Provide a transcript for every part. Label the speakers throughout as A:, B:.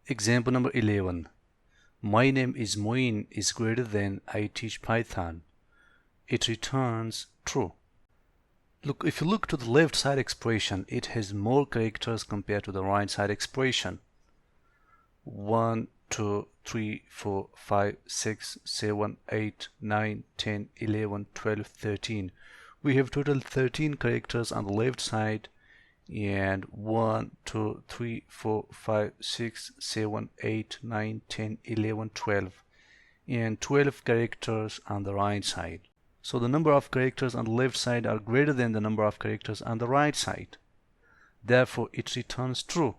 A: Example number 11. My name is Moein is greater than I teach Python. It returns true. Look, if you look to the left side expression, it has more characters compared to the right side expression. 1, 2, 3, 4, 5, 6, 7, 8, 9, 10, 11, 12, 13. We have total 13 characters on the left side, and 1, 2, 3, 4, 5, 6, 7, 8, 9, 10, 11, 12, and 12 characters on the right side. So the number of characters on the left side are greater than the number of characters on the right side. Therefore, it returns true.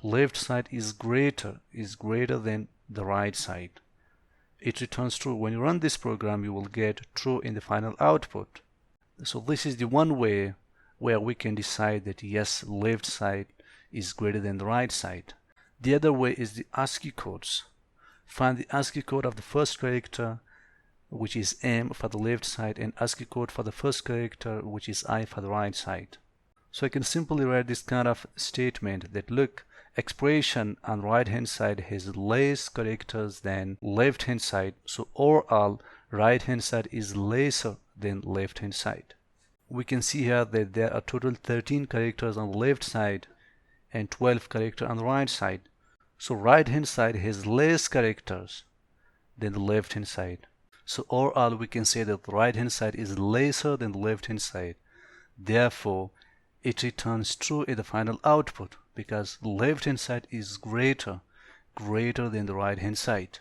A: Left side is greater than the right side. It returns true. When you run this program, you will get true in the final output. So this is the one way where we can decide that yes, left side is greater than the right side. The other way is the ASCII codes. Find the ASCII code of the first character, which is M for the left side, and ASCII code for the first character, which is I for the right side. So I can simply write this kind of statement that look, expression on right hand side has less characters than left hand side, so overall right hand side is lesser than left hand side. We can see here that there are total 13 characters on the left side and 12 characters on the right side. So right hand side has less characters than the left hand side. So overall we can say that the right hand side is lesser than the left hand side. Therefore, it returns true in the final output because the left hand side is greater than the right hand side.